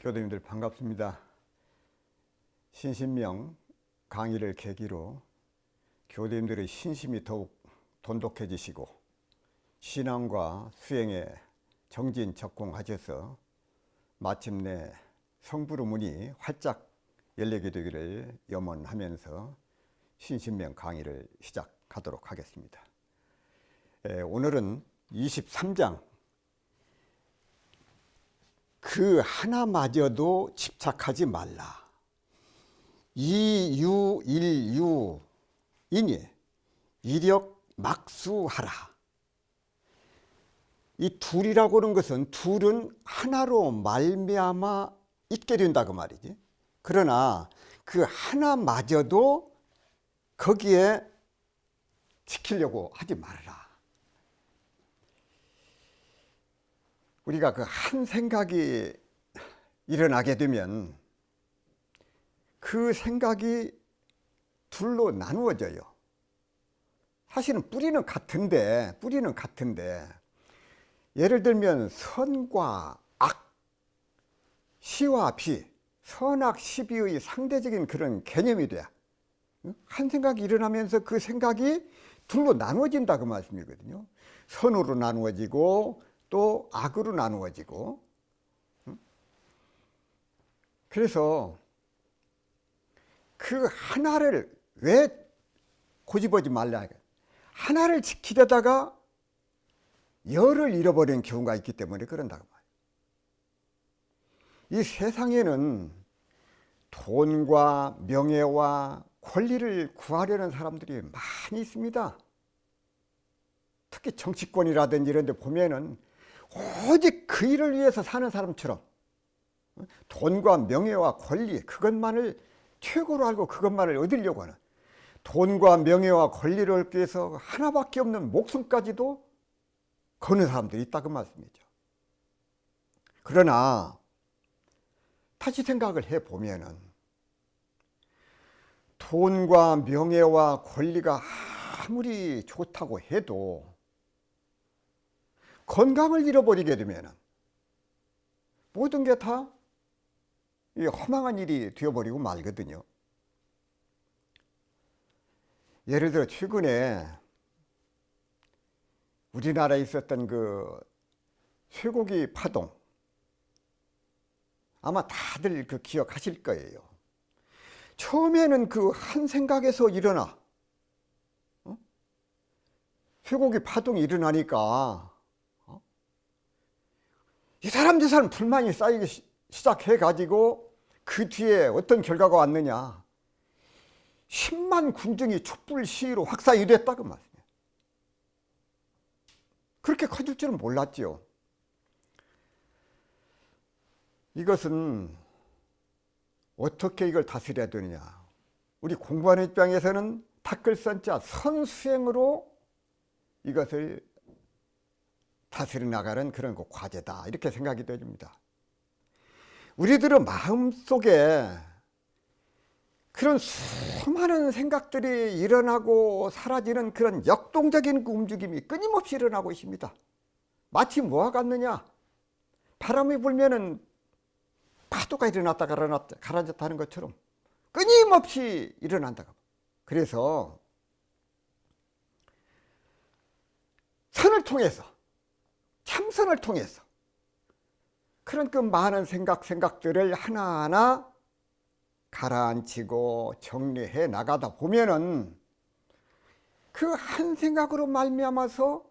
교도님들 반갑습니다. 신신명 강의를 계기로 교도님들의 신심이 더욱 돈독해지시고 신앙과 수행에 정진적공하셔서 마침내 성부의 문이 활짝 열리게 되기를 염원하면서 신신명 강의를 시작하도록 하겠습니다. 오늘은 23장 그 하나마저도 집착하지 말라. 이유일유이니 이력 막수하라. 이 둘이라고 하는 것은 둘은 하나로 말미암아 있게 된다고 말이지. 그러나 그 하나마저도 거기에 지키려고 하지 말아라. 우리가 그 한 생각이 일어나게 되면 그 생각이 둘로 나누어져요. 사실은 뿌리는 같은데 예를 들면 선과 악, 시와 비, 선악 시비의 상대적인 그런 개념이 돼야 한 생각이 일어나면서 그 생각이 둘로 나누어진다 그 말씀이거든요. 선으로 나누어지고 또 악으로 나누어지고. 그래서 그 하나를 왜 고집하지 말라. 하나를 지키려다가 열을 잃어버리는 경우가 있기 때문에 그런다고 말이에요. 이 세상에는 돈과 명예와 권리를 구하려는 사람들이 많이 있습니다. 특히 정치권이라든지 이런 데 보면은 오직 그 일을 위해서 사는 사람처럼 돈과 명예와 권리 그것만을 최고로 알고 그것만을 얻으려고 하는, 돈과 명예와 권리를 얻기 위해서 하나밖에 없는 목숨까지도 거는 사람들이 있다고 말씀이죠. 그러나 다시 생각을 해보면은 돈과 명예와 권리가 아무리 좋다고 해도 건강을 잃어버리게 되면 모든 게 다 허망한 일이 되어버리고 말거든요. 예를 들어 최근에 우리나라에 있었던 그 쇠고기 파동, 아마 다들 그 기억하실 거예요. 처음에는 그 한 생각에서 일어나 쇠고기 파동이 일어나니까 이 사람 저 사람 불만이 쌓이기 시작해가지고 그 뒤에 어떤 결과가 왔느냐, 10만 군중이 촛불 시위로 확산이 됐다고 말이에요. 그렇게 커질 줄은 몰랐죠. 이것은 어떻게 이걸 다스려야 되느냐. 우리 공부하는 입장에서는 닦을선자 선수행으로 이것을 다스려 나가는 그런 과제다, 이렇게 생각이 됩니다. 우리들의 마음속에 그런 수많은 생각들이 일어나고 사라지는 그런 역동적인 움직임이 끊임없이 일어나고 있습니다. 마치 뭐와 같느냐, 바람이 불면은 파도가 일어났다 가라앉았다 하는 것처럼 끊임없이 일어난다고. 그래서 선을 통해서, 참선을 통해서 그런 그 많은 생각들을 하나하나 가라앉히고 정리해 나가다 보면은 그 한 생각으로 말미암아서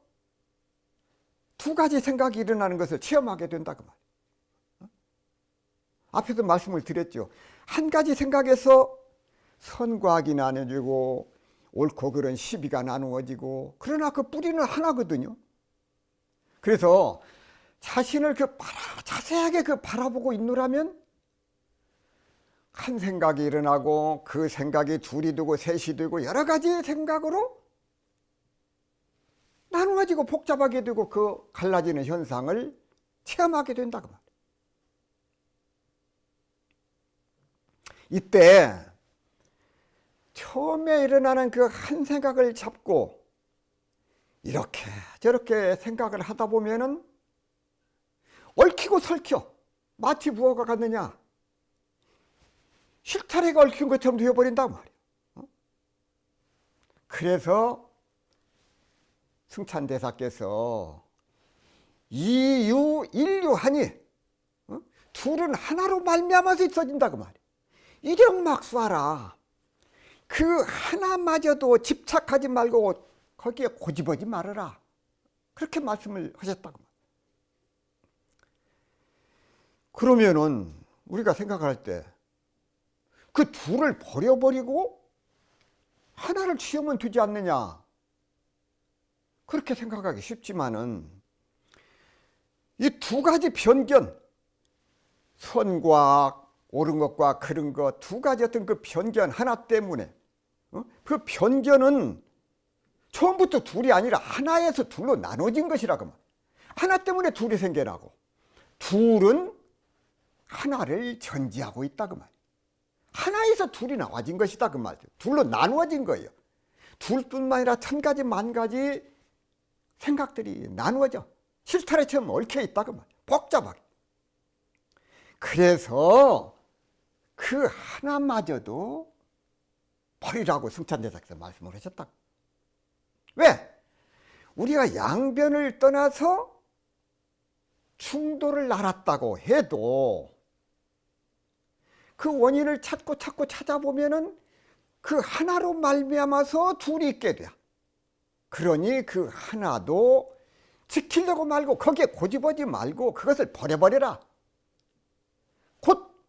두 가지 생각이 일어나는 것을 체험하게 된다고 말이에요. 앞에서 말씀을 드렸죠. 한 가지 생각에서 선과 악이 나눠지고 옳고 그른 시비가 나누어지고, 그러나 그 뿌리는 하나거든요. 그래서 자신을 자세하게 바라보고 있노라면 한 생각이 일어나고 그 생각이 둘이 되고 셋이 되고 여러 가지 생각으로 나누어지고 복잡하게 되고 그 갈라지는 현상을 체험하게 된다고 말이에요. 이때 처음에 일어나는 그 한 생각을 잡고 이렇게 저렇게 생각을 하다 보면은 얽히고 설켜 마치 무엇과 같느냐? 실타래가 얽힌 것처럼 되어버린단 말이야. 그래서 승찬대사께서 이유일유하니 둘은 하나로 말미암아서 있어진다 그 말이야. 일영막수하라. 그 하나마저도 집착하지 말고 거기에 고집하지 말아라. 그렇게 말씀을 하셨다고. 그러면은 우리가 생각할 때 그 둘을 버려버리고 하나를 취하면 되지 않느냐, 그렇게 생각하기 쉽지만은 이 두 가지 편견, 선과 옳은 것과 그른 것 두 가지 어떤 그 편견 하나 때문에 그 편견은 처음부터 둘이 아니라 하나에서 둘로 나눠진 것이라고 말. 하나 때문에 둘이 생겨나고 둘은 하나를 전지하고 있다 그 말. 하나에서 둘이 나와진 것이다 그 말이죠. 둘로 나누어진 거예요. 둘뿐만 아니라 천 가지 만 가지 생각들이 나누어져 실타래처럼 얽혀 있다 그 말. 복잡하게. 그래서 그 하나마저도 버리라고 승찬대사께서 말씀을 하셨다. 왜? 우리가 양변을 떠나서 충돌을 알았다고 해도 그 원인을 찾고 찾아보면은 그 하나로 말미암아서 둘이 있게 돼. 그러니 그 하나도 지키려고 말고 거기에 고집하지 말고 그것을 버려버려라. 곧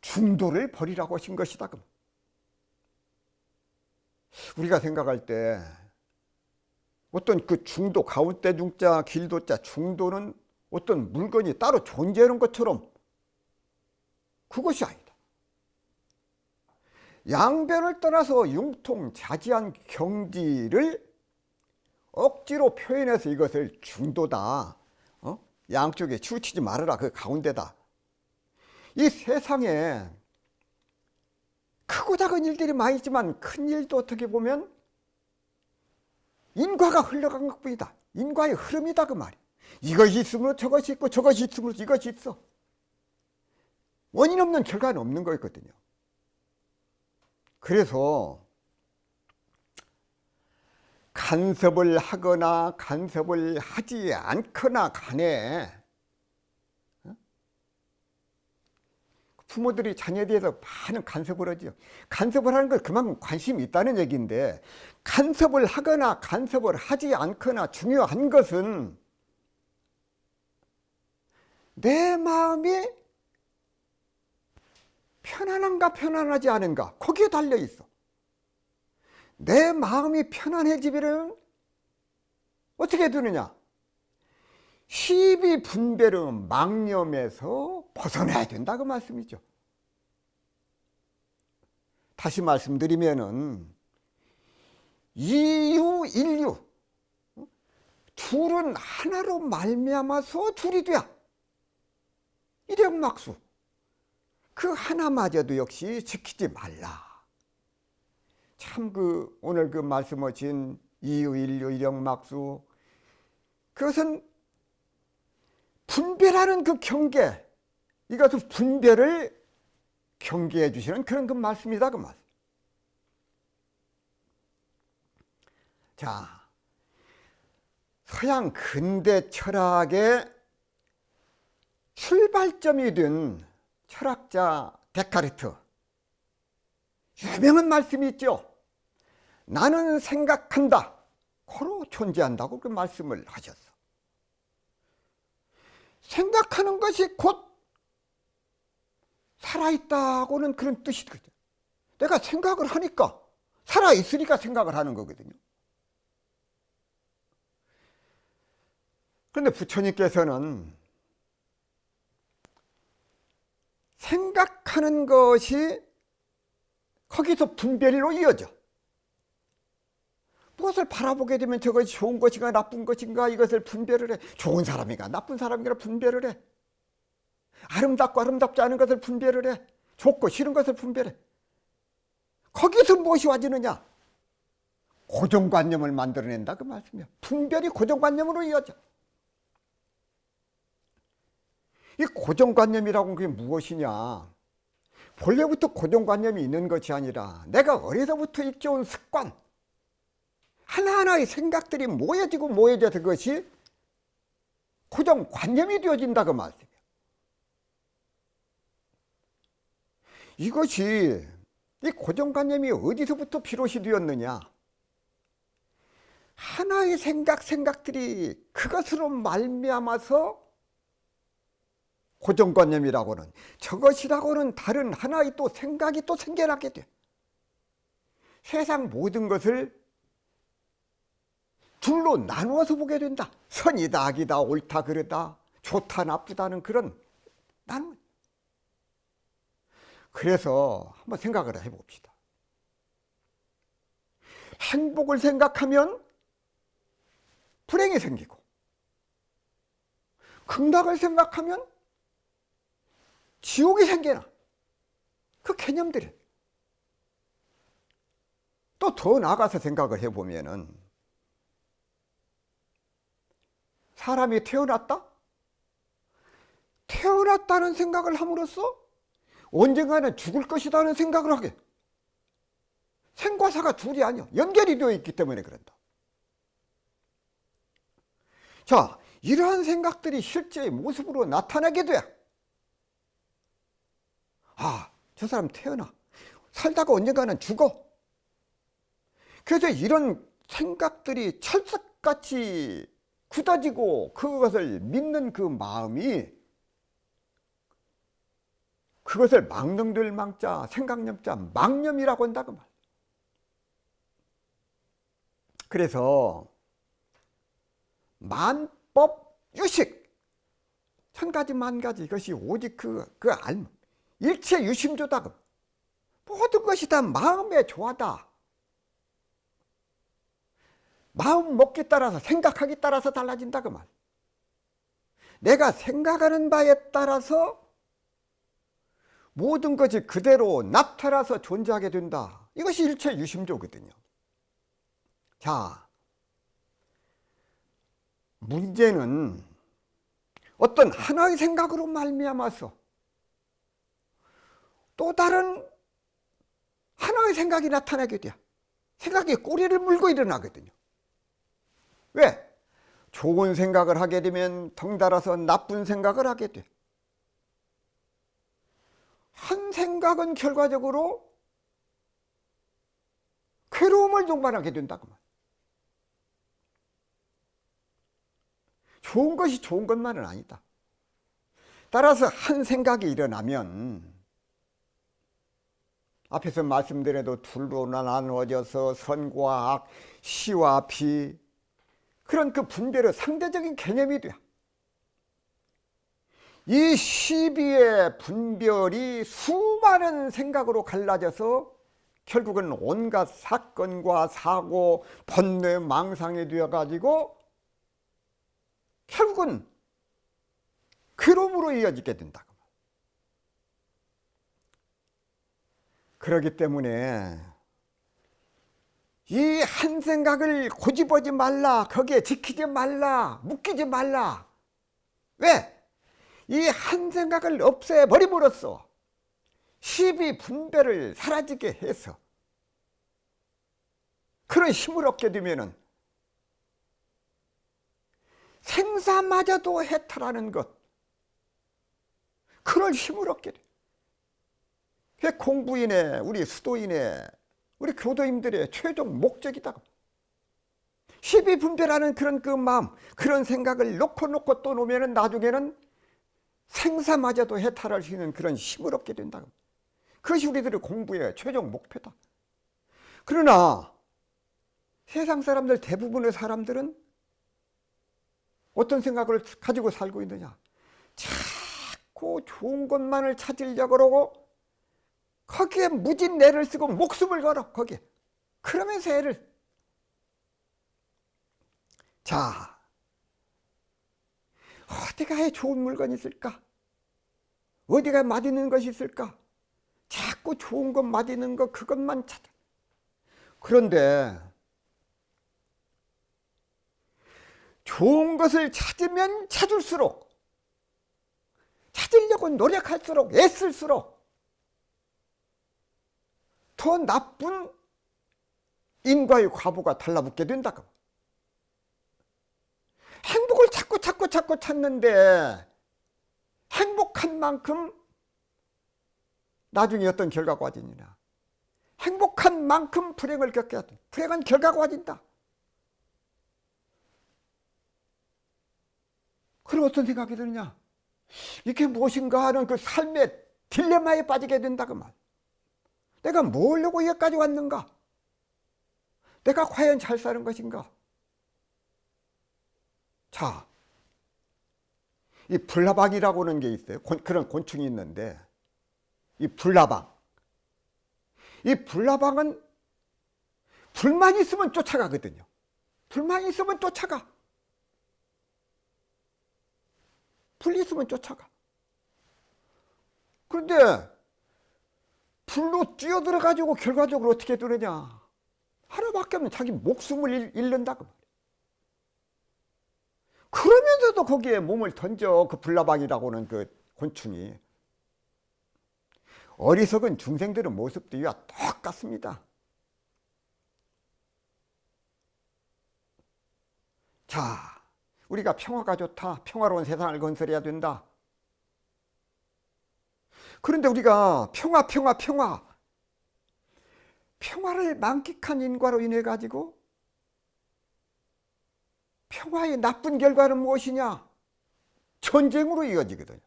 중도를 버리라고 하신 것이다. 우리가 생각할 때 어떤 그 중도, 가운데 중자, 길도자, 중도는 어떤 물건이 따로 존재하는 것처럼 그것이 아니다. 양변을 떠나서 융통자지한 경지를 억지로 표현해서 이것을 중도다, 양쪽에 치우치지 말아라, 그 가운데다. 이 세상에 크고 작은 일들이 많이 있지만 큰 일도 어떻게 보면 인과가 흘러간 것뿐이다. 인과의 흐름이다 그 말이야. 이것이 있으므로 저것이 있고 저것이 있으므로 이것이 있어. 원인 없는 결과는 없는 거였거든요. 그래서 간섭을 하거나 간섭을 하지 않거나 간에 부모들이 자녀에 대해서 많은 간섭을 하죠. 간섭을 하는 건 그만큼 관심이 있다는 얘기인데, 간섭을 하거나 간섭을 하지 않거나 중요한 것은 내 마음이 편안한가 편안하지 않은가 거기에 달려 있어. 내 마음이 편안해지면 어떻게 되느냐? 시비 분별의 망념에서 벗어나야 된다 그 말씀이죠. 다시 말씀드리면은 이유일유, 둘은 하나로 말미암아서 둘이 돼야 일영막수. 그 하나마저도 역시 지키지 말라. 참 오늘 그 말씀하신 이유일유 일영막수, 그것은 분별하는 그 경계, 이것은 분별을 경계해 주시는 그런 그 말씀이다 그 말씀. 자, 서양 근대 철학의 출발점이 된 철학자 데카르트, 유명한 말씀이 있죠. 나는 생각한다, 고로 존재한다고 그 말씀을 하셨어. 생각하는 것이 곧 살아있다고는 그런 뜻이거든요. 내가 생각을 하니까, 살아있으니까 생각을 하는 거거든요. 그런데 부처님께서는 생각하는 것이 거기서 분별로 이어져. 무엇을 바라보게 되면 저것이 좋은 것인가 나쁜 것인가 이것을 분별을 해. 좋은 사람인가 나쁜 사람인가 분별을 해. 아름답고 아름답지 않은 것을 분별을 해. 좋고 싫은 것을 분별해. 거기서 무엇이 와지느냐? 고정관념을 만들어낸다 그 말씀이야. 분별이 고정관념으로 이어져. 이 고정관념이라고는 그게 무엇이냐? 본래부터 고정관념이 있는 것이 아니라 내가 어려서부터 익혀온 습관, 하나하나의 생각들이 모여지고 모여져서 그것이 고정관념이 되어진다 그 말이에요. 이것이 이 고정관념이 어디서부터 비롯이 되었느냐? 하나의 생각들이 그것으로 말미암아서 고정관념이라고는, 저것이라고는 다른 하나의 또 생각이 또 생겨나게 돼. 세상 모든 것을 둘로 나누어서 보게 된다. 선이다 악이다 옳다 그르다 좋다 나쁘다는 그런 나누. 그래서 한번 생각을 해봅시다. 행복을 생각하면 불행이 생기고, 극락을 생각하면 지옥이 생겨나. 그 개념들이. 또 더 나아가서 생각을 해보면은, 사람이 태어났다? 태어났다는 생각을 함으로써 언젠가는 죽을 것이라는 생각을 하게. 생과 사가 둘이 아니야. 연결이 되어 있기 때문에 그런다. 자, 이러한 생각들이 실제의 모습으로 나타나게 돼. 아, 저 사람 태어나. 살다가 언젠가는 죽어. 그래서 이런 생각들이 철석같이 굳어지고 그것을 믿는 그 마음이, 그것을 망령될 망자, 생각념자, 망념이라고 한다 그 말. 그래서 만법 유식, 천가지 만가지, 이것이 오직 그 알무, 일체 유심조다. 모든 것이 다 마음의 조화다. 마음 먹기에 따라서, 생각하기에 따라서 달라진다 그 말. 내가 생각하는 바에 따라서 모든 것이 그대로 나타나서 존재하게 된다. 이것이 일체 유심조거든요. 자, 문제는 어떤 하나의 생각으로 말미암아서 또 다른 하나의 생각이 나타나게 돼. 생각이 꼬리를 물고 일어나거든요. 왜? 좋은 생각을 하게 되면 덩달아서 나쁜 생각을 하게 돼. 한 생각은 결과적으로 괴로움을 동반하게 된다고 말. 좋은 것이 좋은 것만은 아니다. 따라서 한 생각이 일어나면 앞에서 말씀드려도 둘로 나누어져서 선과 악, 시와 비, 그런 그 분별의 상대적인 개념이 돼. 이 시비의 분별이 수많은 생각으로 갈라져서 결국은 온갖 사건과 사고, 번뇌, 망상이 되어가지고 결국은 괴로움으로 이어지게 된다. 그렇기 때문에 이 한 생각을 고집하지 말라, 거기에 지키지 말라, 묶이지 말라. 왜? 이 한 생각을 없애버림으로써 시비 분별을 사라지게 해서 그런 힘을 얻게 되면은 생사마저도 해탈하는 것, 그런 힘을 얻게 돼. 그게 공부인의, 우리 수도인의, 우리 교도님들의 최종 목적이다. 시비 분별하는 그런 그 마음, 그런 생각을 놓고 또 놓으면 나중에는 생사마저도 해탈할 수 있는 그런 힘을 얻게 된다. 그것이 우리들의 공부의 최종 목표다. 그러나 세상 사람들, 대부분의 사람들은 어떤 생각을 가지고 살고 있느냐? 자꾸 좋은 것만을 찾으려고 그러고 거기에 무진 애를 쓰고 목숨을 걸어, 거기에. 그러면서 애를. 자, 어디가 좋은 물건이 있을까? 어디가 맛있는 것이 있을까? 자꾸 좋은 것, 맛있는 것, 그것만 찾아. 그런데 좋은 것을 찾으면 찾을수록 찾으려고 노력할수록 애쓸수록 더 나쁜 인과의 과보가 달라붙게 된다고. 행복을 자꾸 찾는데 행복한 만큼 나중에 어떤 결과가 와지느냐. 행복한 만큼 불행을 겪어야 돼. 불행한 결과가 와진다. 그럼 어떤 생각이 드느냐. 이게 무엇인가 하는 그 삶의 딜레마에 빠지게 된다고 말. 내가 뭘 하려고 여기까지 왔는가? 내가 과연 잘 사는 것인가? 자, 이 불나방이라고 하는 게 있어요. 그런 곤충이 있는데, 이 불나방. 이 불나방은 불만 있으면 쫓아가거든요. 불만 있으면 쫓아가. 불 있으면 쫓아가. 그런데 불로 뛰어들어가지고 결과적으로 어떻게 되느냐. 하나밖에 없는 자기 목숨을 잃는다고 말이야. 그러면서도 거기에 몸을 던져. 그 불나방이라고 하는 그 곤충이. 어리석은 중생들의 모습도 이와 똑같습니다. 자, 우리가 평화가 좋다. 평화로운 세상을 건설해야 된다. 그런데 우리가 평화를 만끽한 인과로 인해 가지고 평화의 나쁜 결과는 무엇이냐? 전쟁으로 이어지거든요.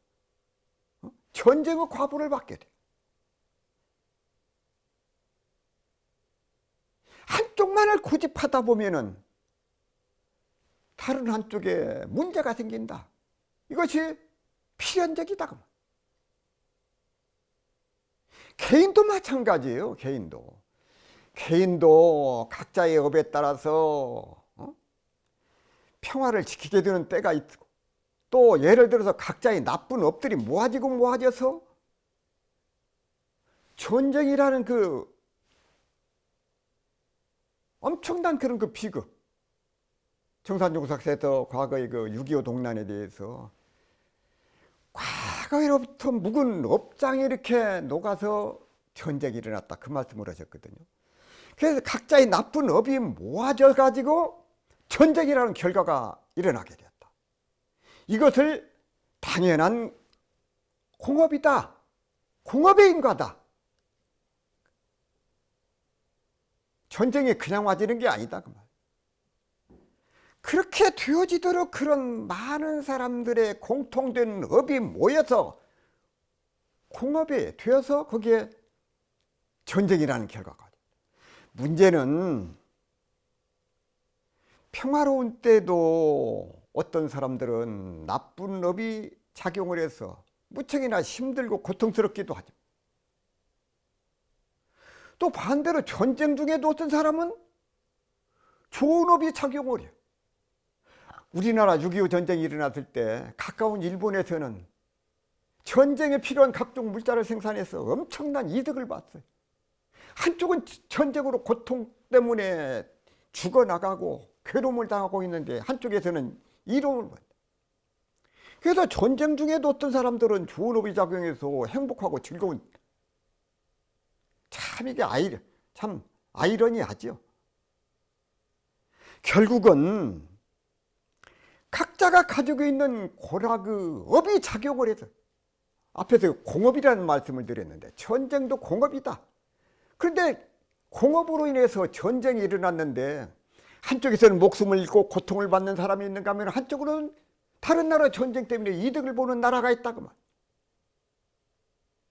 전쟁의 과보를 받게 돼. 한쪽만을 고집하다 보면은 다른 한쪽에 문제가 생긴다. 이것이 필연적이다. 개인도 마찬가지예요. 개인도 각자의 업에 따라서 평화를 지키게 되는 때가 있고, 또 예를 들어서 각자의 나쁜 업들이 모아져서 전쟁이라는 그 엄청난 그런 그 비극. 정산종삭에서 과거의 그 6.25 동란에 대해서 과거에로부터 묵은 업장이 이렇게 녹아서 전쟁이 일어났다. 그 말씀을 하셨거든요. 그래서 각자의 나쁜 업이 모아져 가지고 전쟁이라는 결과가 일어나게 되었다. 이것을 당연한 공업이다. 공업의 인과다. 전쟁이 그냥 와지는 게 아니다. 그 말. 그렇게 되어지도록 그런 많은 사람들의 공통된 업이 모여서 공업이 되어서 거기에 전쟁이라는 결과가. 문제는 평화로운 때도 어떤 사람들은 나쁜 업이 작용을 해서 무척이나 힘들고 고통스럽기도 하죠. 또 반대로 전쟁 중에도 어떤 사람은 좋은 업이 작용을 해요. 우리나라 6.25 전쟁이 일어났을 때 가까운 일본에서는 전쟁에 필요한 각종 물자를 생산해서 엄청난 이득을 봤어요. 한쪽은 전쟁으로 고통 때문에 죽어나가고 괴로움을 당하고 있는데 한쪽에서는 이로움을 받아요. 그래서 전쟁 중에도 어떤 사람들은 좋은 업이 작용해서 행복하고 즐거운, 참 이게 참 아이러니하죠. 결국은 각자가 가지고 있는 고락의 업이 작용을 해서, 앞에서 공업이라는 말씀을 드렸는데 전쟁도 공업이다. 그런데 공업으로 인해서 전쟁이 일어났는데 한쪽에서는 목숨을 잃고 고통을 받는 사람이 있는가 하면 한쪽으로는 다른 나라 전쟁 때문에 이득을 보는 나라가 있다고 말.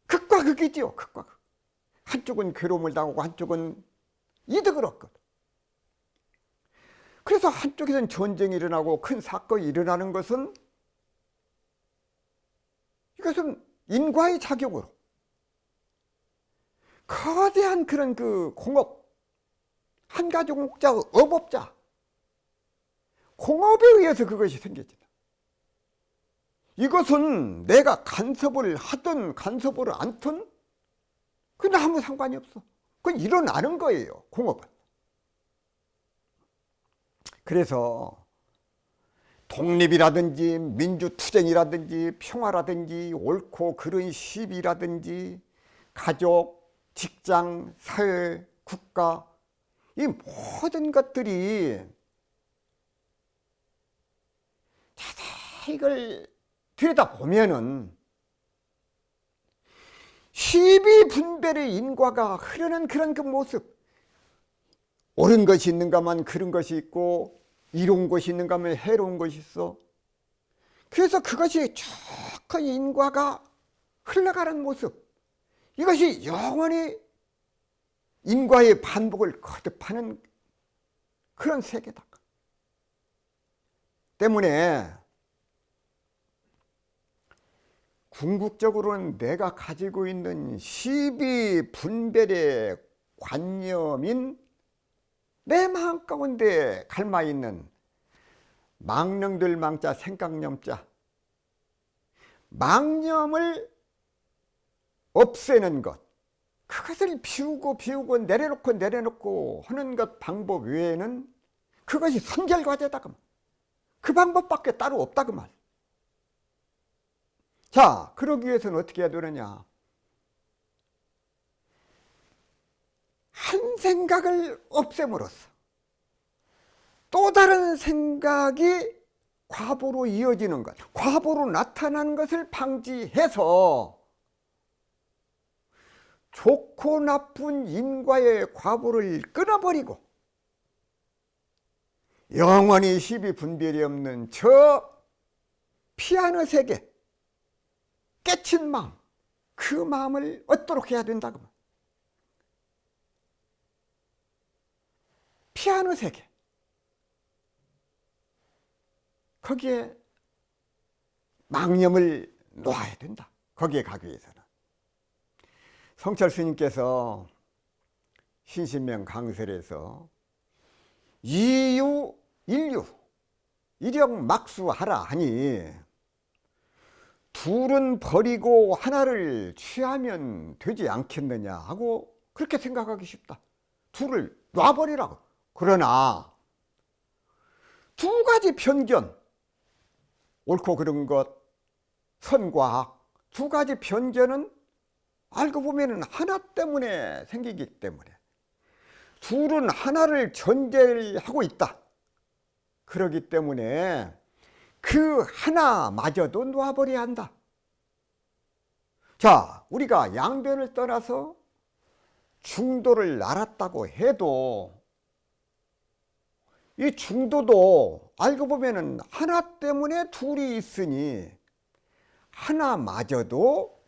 극과 극이지요. 극과 극. 한쪽은 괴로움을 당하고 한쪽은 이득을 얻거든. 그래서 한쪽에서는 전쟁이 일어나고 큰 사건이 일어나는 것은 이것은 인과의 작용으로 거대한 그런 그 공업, 한 가지 공업자, 업업자, 공업에 의해서 그것이 생겨진다. 이것은 내가 간섭을 하든 간섭을 않든 그건 아무 상관이 없어. 그건 일어나는 거예요, 공업은. 그래서 독립이라든지 민주투쟁이라든지 평화라든지 옳고 그른 시비라든지 가족, 직장, 사회, 국가, 이 모든 것들이 자세히 이걸 들여다보면은 시비분별의 인과가 흐르는 그런 그 모습, 옳은 것이 있는가만 그런 것이 있고 이로운 것이 있는가 하면 해로운 것이 있어. 그래서 그것이 쭉 인과가 흘러가는 모습, 이것이 영원히 인과의 반복을 거듭하는 그런 세계다. 때문에 궁극적으로는 내가 가지고 있는 시비분별의 관념인 내 마음 가운데 갈마 있는 망령들 망자 생각념자, 망념을 없애는 것, 그것을 비우고 내려놓고 하는 것 방법 외에는 그것이 선결과제다. 그 방법밖에 따로 없다 그 말. 자, 그러기 위해서는 어떻게 해야 되느냐? 한 생각을 없앰으로써 또 다른 생각이 과보로 이어지는 것, 과보로 나타나는 것을 방지해서 좋고 나쁜 인과의 과보를 끊어버리고 영원히 시비분별이 없는 저 피하는 세계, 깨친 마음, 그 마음을 얻도록 해야 된다고. 피하는 세계, 거기에 망념을 놓아야 된다. 거기에 가기 위해서는 성철 스님께서 신신명 강설에서 이유 인류 이력 막수하라 하니 둘은 버리고 하나를 취하면 되지 않겠느냐 하고 그렇게 생각하기 쉽다. 둘을 놔버리라고. 그러나 두 가지 편견, 옳고 그른 것, 선과 악, 두 가지 편견은 알고 보면 하나 때문에 생기기 때문에 둘은 하나를 전제하고 있다. 그렇기 때문에 그 하나마저도 놓아버려야 한다. 자, 우리가 양변을 떠나서 중도를 알았다고 해도 이 중도도 알고 보면 하나 때문에 둘이 있으니 하나마저도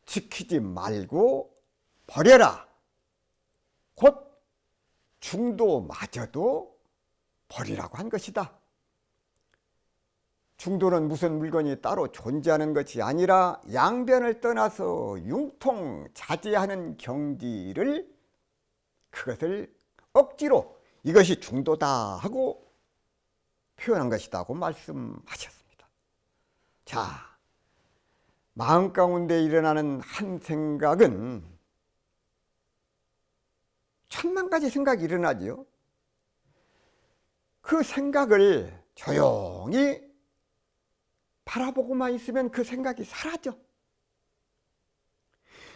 지키지 말고 버려라. 곧 중도마저도 버리라고 한 것이다. 중도는 무슨 물건이 따로 존재하는 것이 아니라 양변을 떠나서 융통자제하는 경지를, 그것을 억지로 이것이 중도다 하고 표현한 것이다고 말씀하셨습니다. 자, 마음 가운데 일어나는 한 생각은 천만 가지 생각이 일어나지요. 그 생각을 조용히 바라보고만 있으면 그 생각이 사라져.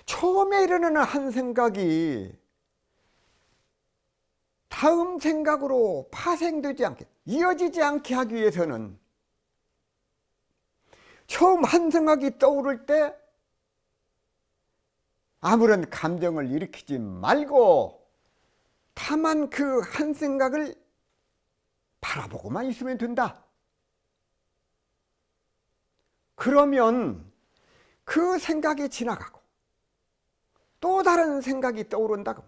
처음에 일어나는 한 생각이 다음 생각으로 파생되지 않게, 이어지지 않게 하기 위해서는 처음 한 생각이 떠오를 때 아무런 감정을 일으키지 말고 다만 그 한 생각을 바라보고만 있으면 된다. 그러면 그 생각이 지나가고 또 다른 생각이 떠오른다고.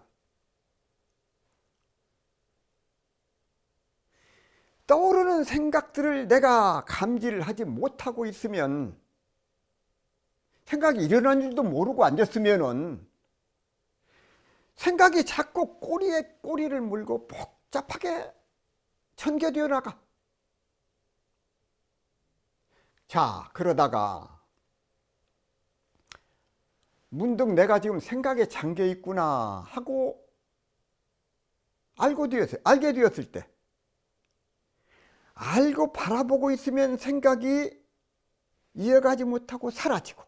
떠오르는 생각들을 내가 감지를 하지 못하고 있으면, 생각이 일어난 줄도 모르고 앉았으면은 생각이 자꾸 꼬리에 꼬리를 물고 복잡하게 전개되어 나가. 자, 그러다가 문득 내가 지금 생각에 잠겨 있구나 하고 알게 되었을 때, 알고 바라보고 있으면 생각이 이어가지 못하고 사라지고,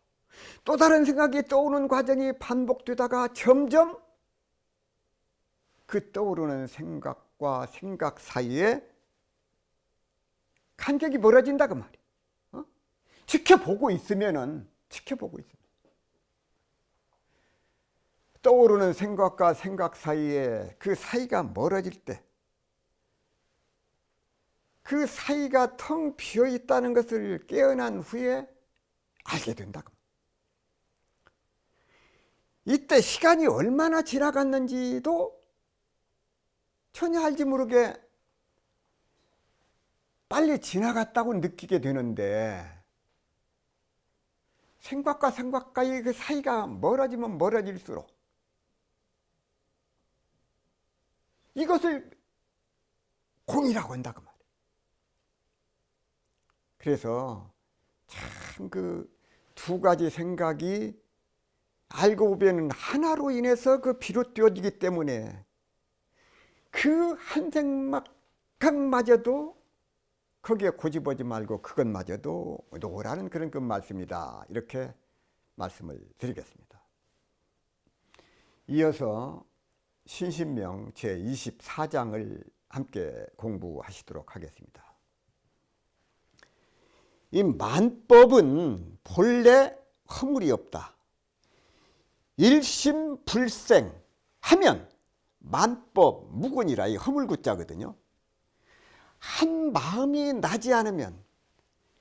또 다른 생각이 떠오르는 과정이 반복되다가 점점 그 떠오르는 생각과 생각 사이에 간격이 멀어진다 그 말이야. 지켜보고 있으면은, 떠오르는 생각과 생각 사이에 그 사이가 멀어질 때, 그 사이가 텅 비어 있다는 것을 깨어난 후에 알게 된다. 이때 시간이 얼마나 지나갔는지도 전혀 알지 모르게 빨리 지나갔다고 느끼게 되는데, 생각과 생각과의 그 사이가 멀어지면 멀어질수록 이것을 공이라고 한다 그 말이에요. 그래서 참 그 두 가지 생각이 알고 보면 하나로 인해서 그 비롯되어지기 때문에 그 한 생각마저도 거기에 고집하지 말고 그것마저도 놓으라는 그런 그 말씀이다. 이렇게 말씀을 드리겠습니다. 이어서 신신명 제24장을 함께 공부하시도록 하겠습니다. 이 만법은 본래 허물이 없다. 일심불생 하면 만법 무근이라, 이 허물구자거든요. 한 마음이 나지 않으면,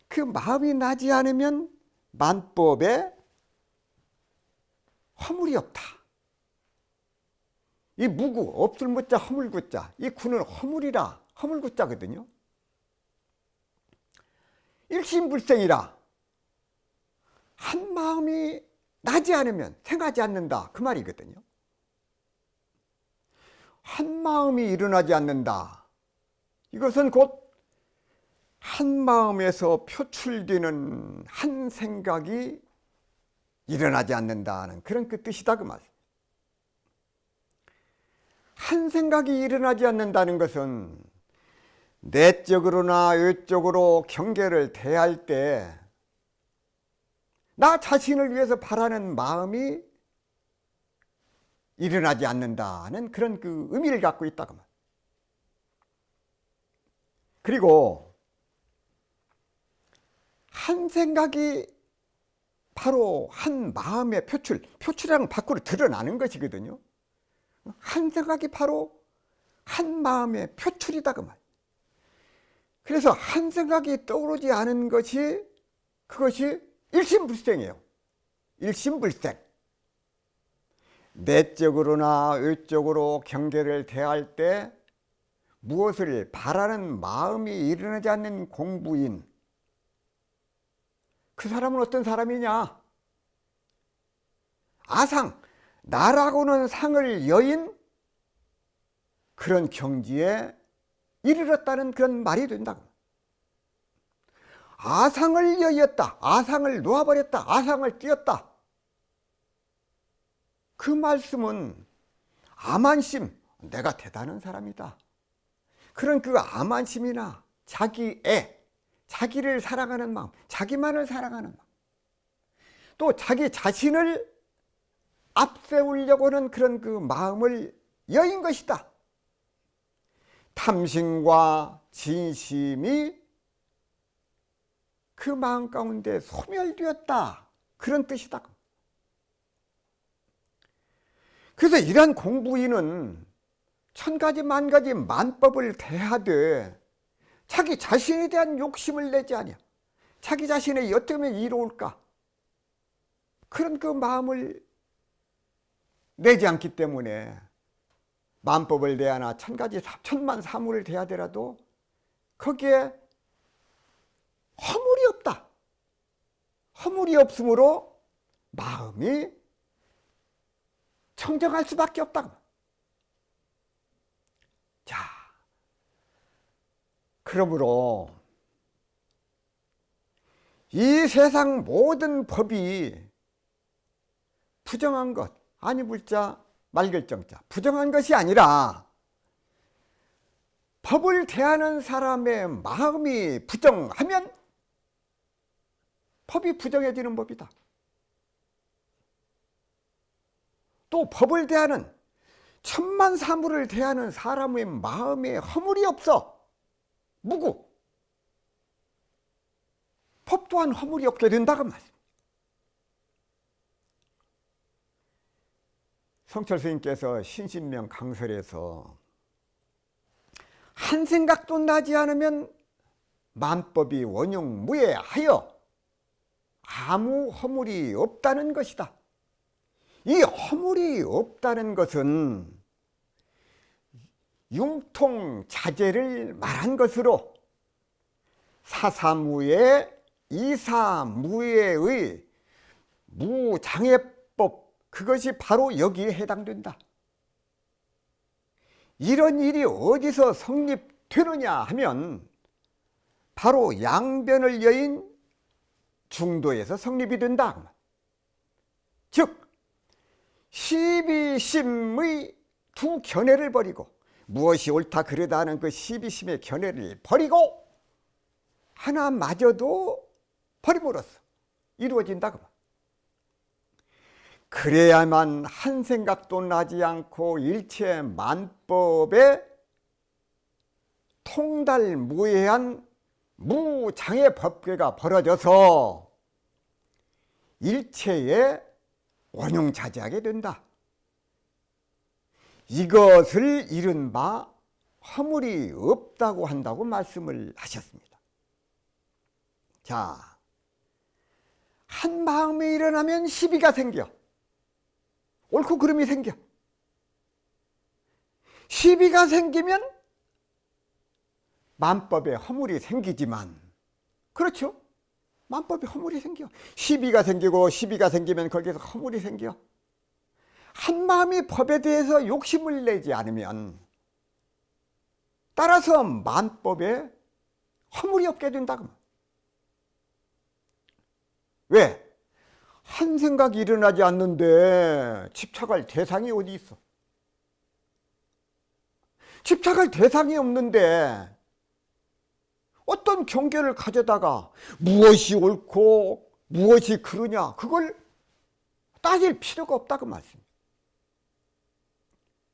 그 마음이 나지 않으면 만법에 허물이 없다. 이 무구, 없을 무자 허물구자, 이 구는 허물이라, 허물구자거든요. 일심불생이라, 한 마음이 나지 않으면 생하지 않는다 그 말이거든요. 한 마음이 일어나지 않는다, 이것은 곧 한 마음에서 표출되는 한 생각이 일어나지 않는다는 그런 그 뜻이다 그 말씀. 한 생각이 일어나지 않는다는 것은 내적으로나 외적으로 경계를 대할 때 나 자신을 위해서 바라는 마음이 일어나지 않는다는 그런 그 의미를 갖고 있다고 말. 그리고 한 생각이 바로 한 마음의 표출이랑 밖으로 드러나는 것이거든요. 한 생각이 바로 한 마음의 표출이다 그 말. 그래서 한 생각이 떠오르지 않은 것이, 그것이 일심불생이에요. 일심불생. 내적으로나 외적으로 경계를 대할 때 무엇을 바라는 마음이 일어나지 않는 공부인, 그 사람은 어떤 사람이냐? 아상, 나라고는 상을 여인 그런 경지에 이르렀다는 그런 말이 된다. 아상을 여였다, 아상을 놓아버렸다, 아상을 띄었다. 그 말씀은 아만심, 내가 대단한 사람이다, 그런 그 아만심이나 자기애, 자기를 사랑하는 마음, 자기만을 사랑하는 마음, 또 자기 자신을 앞세우려고 하는 그런 그 마음을 여인 것이다. 탐심과 진심이 그 마음 가운데 소멸되었다, 그런 뜻이다. 그래서 이러한 공부인은 천가지 만가지 만법을 대하되 자기 자신에 대한 욕심을 내지 아니야. 자기 자신이 어떻게 하면 이로울까, 그런 그 마음을 내지 않기 때문에 만법을 대하나 천가지 천만 사물을 대하더라도 거기에 허물이 없다. 허물이 없으므로 마음이 청정할 수밖에 없다. 자, 그러므로 이 세상 모든 법이 부정한 것, 아니 불자 말결정자, 부정한 것이 아니라 법을 대하는 사람의 마음이 부정하면 법이 부정해지는 법이다. 또 법을 대하는 천만사물을 대하는 사람의 마음에 허물이 없어 무구, 법 또한 허물이 없게 된다고 말씀. 성철 스님께서 신신명 강설에서 한 생각도 나지 않으면 만법이 원용무예하여 아무 허물이 없다는 것이다. 이 허물이 없다는 것은 융통자재를 말한 것으로 사사무예 이사무예의 무장애법, 그것이 바로 여기에 해당된다. 이런 일이 어디서 성립되느냐 하면 바로 양변을 여인 중도에서 성립이 된다. 즉 시비심의 두 견해를 버리고, 무엇이 옳다 그르다 하는 그 시비심의 견해를 버리고 하나마저도 버림으로써 이루어진다. 그래야만 한 생각도 나지 않고 일체 만법에 통달무예한 무장애 법궤가 벌어져서 일체에 원용자재하게 된다. 이것을 이른바 허물이 없다고 한다고 말씀을 하셨습니다. 자, 한 마음에 일어나면 시비가 생겨. 옳고 그름이 생겨. 시비가 생기면 만법에 허물이 생기지만, 그렇죠? 만법에 허물이 생겨. 시비가 생기고 시비가 생기면 거기에서 허물이 생겨. 한 마음이 법에 대해서 욕심을 내지 않으면 따라서 만법에 허물이 없게 된다고. 왜? 한 생각이 일어나지 않는데 집착할 대상이 어디 있어? 집착할 대상이 없는데 어떤 경계를 가져다가 무엇이 옳고 무엇이 그르냐, 그걸 따질 필요가 없다고 말씀입니다.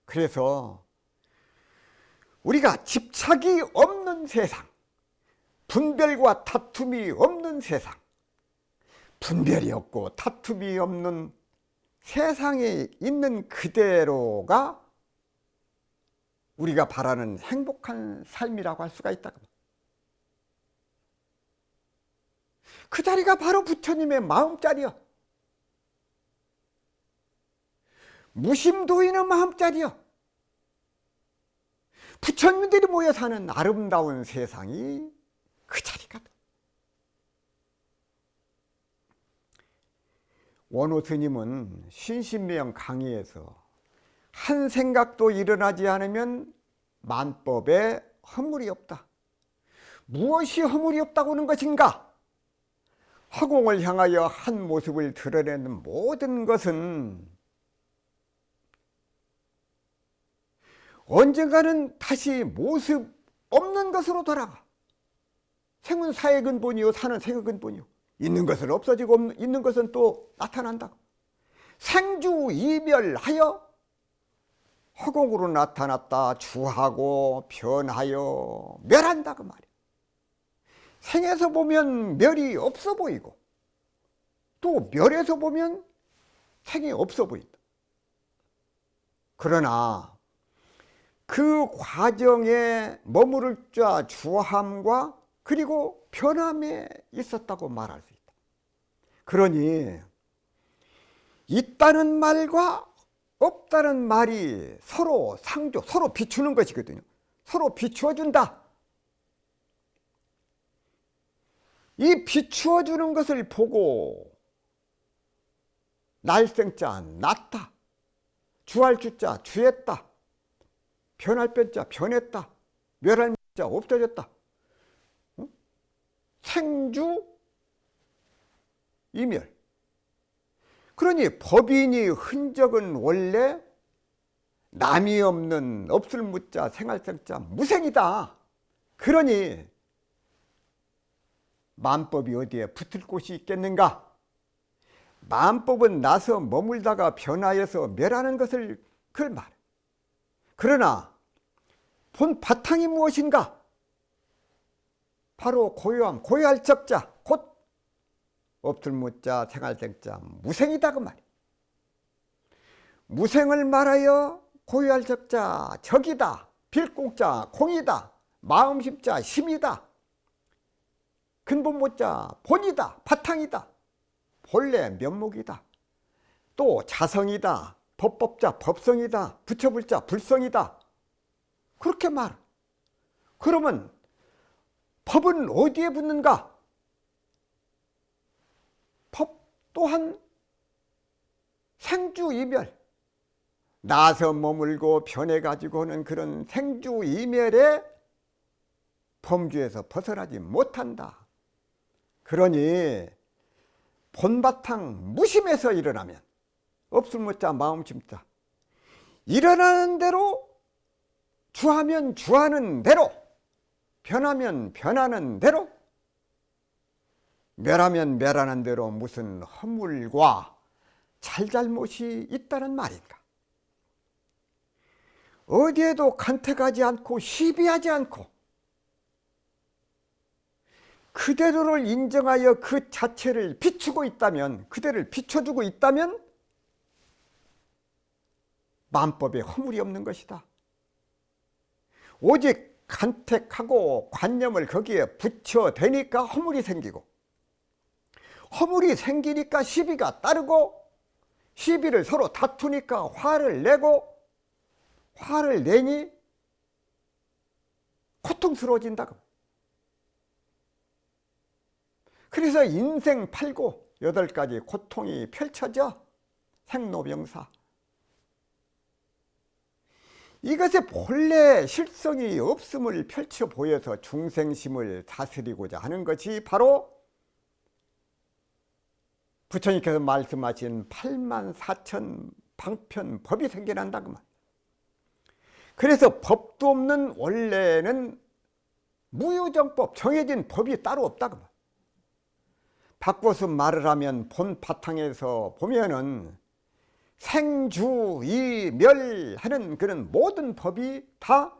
그래서 우리가 집착이 없는 세상, 분별과 다툼이 없는 세상, 분별이 없고 다툼이 없는 세상에 있는 그대로가 우리가 바라는 행복한 삶이라고 할 수가 있다. 그 자리가 바로 부처님의 마음자리요. 무심도인의 마음자리요. 부처님들이 모여 사는 아름다운 세상이 그 자리가. 원호 스님은 신신명 강의에서 한 생각도 일어나지 않으면 만법에 허물이 없다. 무엇이 허물이 없다고 하는 것인가? 허공을 향하여 한 모습을 드러내는 모든 것은 언젠가는 다시 모습 없는 것으로 돌아가. 생은 사의 근본이요, 사는 생의 근본이요. 있는 것은 없어지고 있는 것은 또 나타난다. 생주이별하여 허공으로 나타났다 주하고 변하여 멸한다 그 말이야. 생에서 보면 멸이 없어 보이고 또 멸에서 보면 생이 없어 보인다. 그러나 그 과정에 머무를 자 주함과 그리고 변함에 있었다고 말할 수 있다. 그러니 있다는 말과 없다는 말이 서로 상조, 서로 비추는 것이거든요. 서로 비추어 준다. 이 비추어 주는 것을 보고 날생자 났다, 주할 주자 주했다, 변할 변자 변했다, 멸할 멸자 없어졌다. 생주 이멸. 그러니 법인이 흔적은 원래 남이 없는 없을 무자 생활생자 무생이다. 그러니 만법이 어디에 붙을 곳이 있겠는가? 만법은 나서 머물다가 변화해서 멸하는 것을 그걸 말해. 그러나 본 바탕이 무엇인가? 바로 고요함, 고요할 적자, 곧 없을 무자 생활생자 무생이다 그 말이야. 무생을 말하여 고요할 적자 적이다, 빌공자 공이다, 마음심자 심이다, 근본 못자 본이다, 바탕이다, 본래 면목이다, 또 자성이다, 법법자 법성이다, 부처불자 불성이다. 그렇게 말. 그러면 법은 어디에 붙는가? 법 또한 생주이멸, 나서 머물고 변해가지고 하는 그런 생주이멸의 범주에서 벗어나지 못한다. 그러니 본바탕 무심에서 일어나면 없을 무자 마음심자, 일어나는 대로 주하면 주하는 대로, 변하면 변하는 대로, 멸하면 멸하는 대로 무슨 허물과 잘잘못이 있다는 말인가? 어디에도 간택하지 않고 시비하지 않고 그대로를 인정하여 그 자체를 비추고 있다면, 그대를 비춰주고 있다면 만법에 허물이 없는 것이다. 오직 간택하고 관념을 거기에 붙여대니까 허물이 생기고, 허물이 생기니까 시비가 따르고, 시비를 서로 다투니까 화를 내고, 화를 내니 고통스러워진다. 그래서 인생 8고 8가지 고통이 펼쳐져. 생로병사. 이것의 본래 실성이 없음을 펼쳐 보여서 중생심을 다스리고자 하는 것이 바로 부처님께서 말씀하신 84,000 방편법이 생겨난다 그 말. 그래서 법도 없는 원래는 무유정법, 정해진 법이 따로 없다 그 말. 바꿔서 말을 하면 본 바탕에서 보면은 생주이멸하는 그런 모든 법이 다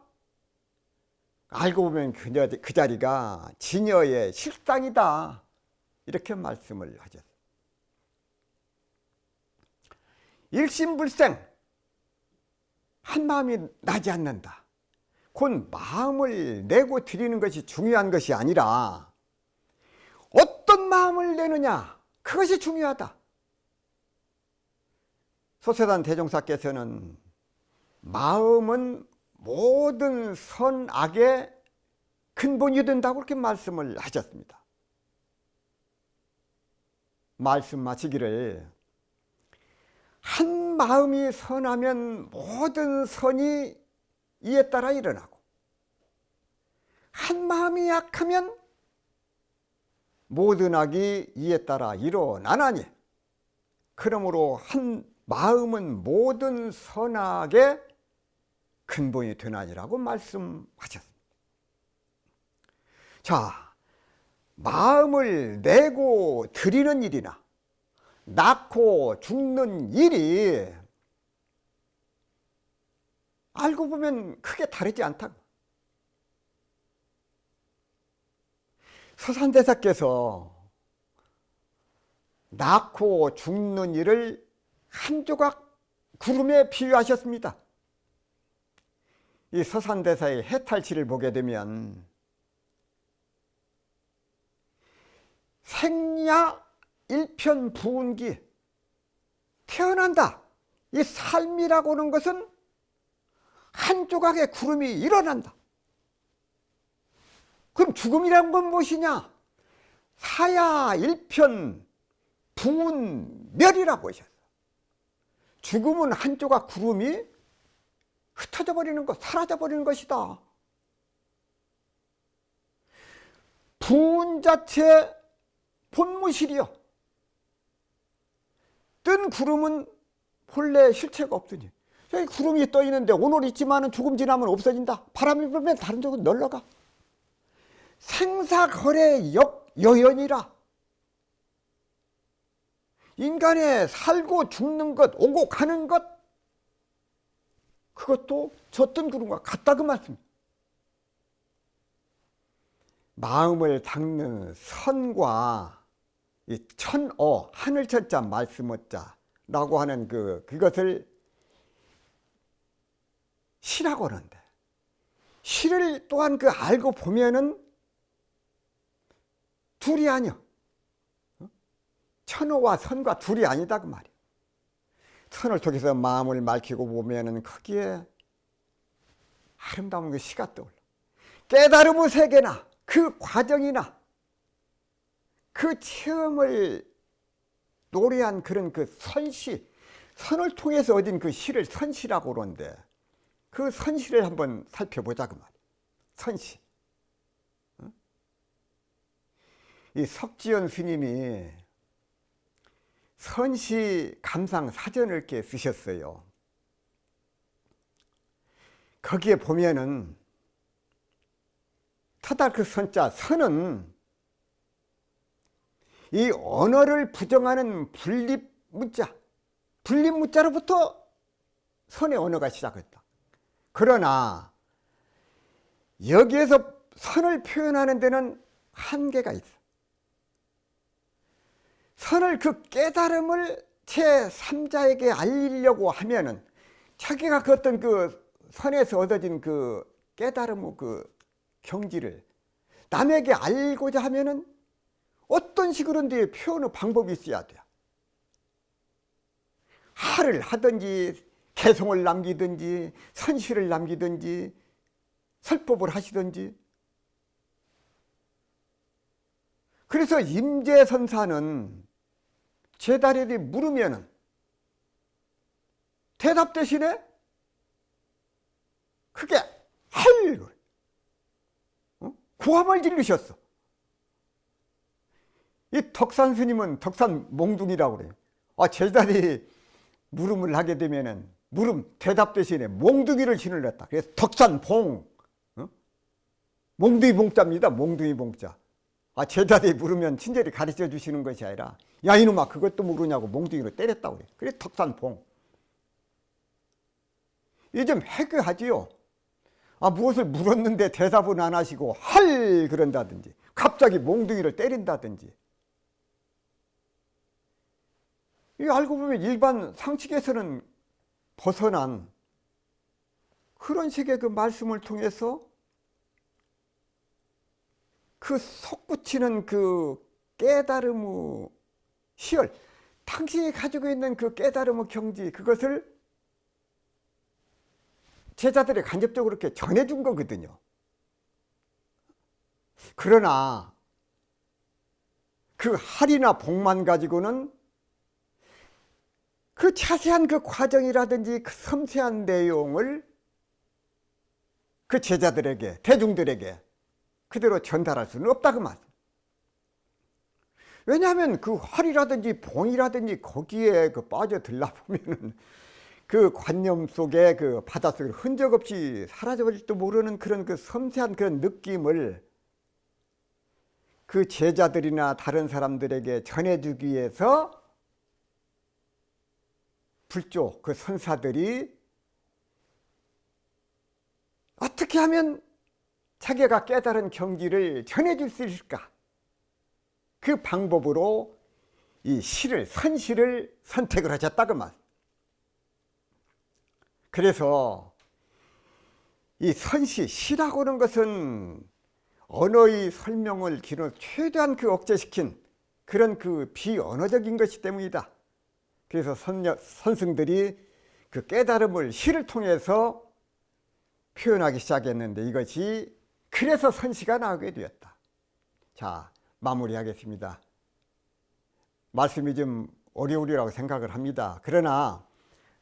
알고 보면 그 자리가 진여의 실상이다, 이렇게 말씀을 하셨어요. 일심불생, 한 마음이 나지 않는다. 곧 마음을 내고 드리는 것이 중요한 것이 아니라 어떤 마음을 내느냐, 그것이 중요하다. 소세단 대종사께서는 마음은 모든 선악의 근본이 된다고 그렇게 말씀을 하셨습니다. 말씀하시기를 한 마음이 선하면 모든 선이 이에 따라 일어나고, 한 마음이 약하면 모든 악이 이에 따라 일어나나니, 그러므로 한 마음은 모든 선악의 근본이 되나니라고 말씀하셨습니다. 자, 마음을 내고 드리는 일이나 낳고 죽는 일이 알고 보면 크게 다르지 않다고. 서산대사께서 낳고 죽는 일을 한 조각 구름에 비유하셨습니다. 이 서산대사의 해탈시를 보게 되면 생야 일편부운기, 태어난다. 이 삶이라고 하는 것은 한 조각의 구름이 일어난다. 그럼 죽음이란 건 무엇이냐? 사야 일편 부운멸이라고 하셨어요. 죽음은 한 조각 구름이 흩어져 버리는 것, 사라져 버리는 것이다. 부운 자체 본무실이요. 뜬 구름은 본래 실체가 없으니 저기 구름이 떠 있는데 오늘 있지만은 조금 지나면 없어진다. 바람이 불면 다른 쪽으로 널러가. 생사거래 여연이라. 인간의 살고 죽는 것, 오고 가는 것, 그것도 젖던 구름과 같다 그 말씀. 마음을 닦는 선과 이 천어, 하늘천자 말씀어자라고 하는 그것을 시라고 하는데, 시를 또한 알고 보면은 둘이 아니요. 천어와 선과 둘이 아니다 그 말이에요. 선을 통해서 마음을 맑히고 보면은 거기에 아름다운 그 시가 떠올라. 깨달음의 세계나 그 과정이나 그 체험을 노래한 그런 그 선시, 선을 통해서 얻은 그 시를 선시라고 그러는데, 그 선시를 한번 살펴보자 그 말이에요. 선시. 이 석지연 스님이 선시 감상 사전을 이렇게 쓰셨어요. 거기에 보면은 터다 그 선자, 선은 이 언어를 부정하는 분립문자, 분립문자로부터 선의 언어가 시작했다. 그러나 여기에서 선을 표현하는 데는 한계가 있어. 선을 그 깨달음을 제3자에게 알리려고 하면은 자기가 그 어떤 그 선에서 얻어진 그 깨달음의 그 경지를 남에게 알고자 하면은 어떤 식으로든지 표현의 방법이 있어야 돼요. 하를 하든지 개성을 남기든지 선시를 남기든지 설법을 하시든지. 그래서 임재선사는 제자들이 물으면은 대답 대신에 그게 할 고함을 지르셨어. 이 덕산 스님은 덕산 몽둥이라고 그래요. 제자들이 물음을 하게 되면은 물음 대답 대신에 몽둥이를 지르렸다. 그래서 덕산봉, 몽둥이 봉자입니다. 몽둥이 봉자. 제자들이 물으면 친절히 가르쳐 주시는 것이 아니라, 야 이놈아 그것도 모르냐고 몽둥이로 때렸다고 그래. 그래서 덕산봉. 이 좀 해괴하지요. 무엇을 물었는데 대답은 안 하시고 할 그런다든지 갑자기 몽둥이를 때린다든지. 이 알고 보면 일반 상식에서는 벗어난 그런 식의 그 말씀을 통해서 그 솟구치는 그 깨달음의 시열, 당신이 가지고 있는 그 깨달음의 경지, 그것을 제자들이 간접적으로 이렇게 전해준 거거든요. 그러나 그 할이나 복만 가지고는 그 자세한 그 과정이라든지 그 섬세한 내용을 그 제자들에게, 대중들에게 그대로 전달할 수는 없다 그 말. 왜냐하면 그 활이라든지 봉이라든지 거기에 그 빠져들다 보면은 그 관념 속에 그 바닷속에 흔적 없이 사라져버릴지도 모르는 그런 그 섬세한 그런 느낌을 그 제자들이나 다른 사람들에게 전해주기 위해서 불조 그 선사들이 어떻게 하면 자기가 깨달은 경지를 전해줄 수 있을까? 그 방법으로 이 시를, 선시를 선택을 하셨다 그 말. 그래서 이 선시, 시라고 하는 것은 언어의 설명을 기로 최대한 그 억제시킨 그런 그 비언어적인 것이기 때문이다. 그래서 선승들이 그 깨달음을 시를 통해서 표현하기 시작했는데, 이것이 그래서 선시가 나오게 되었다. 자, 마무리하겠습니다. 말씀이 좀 어려우리라고 생각을 합니다. 그러나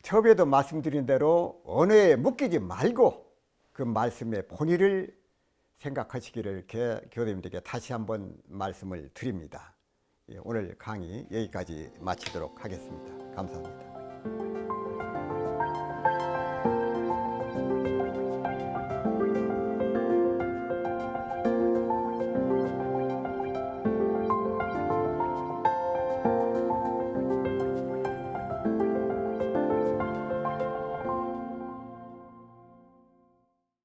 처음에도 말씀드린 대로 언어에 묶이지 말고 그 말씀의 본의를 생각하시기를 이렇게 교수님들에게 다시 한번 말씀을 드립니다. 오늘 강의 여기까지 마치도록 하겠습니다. 감사합니다.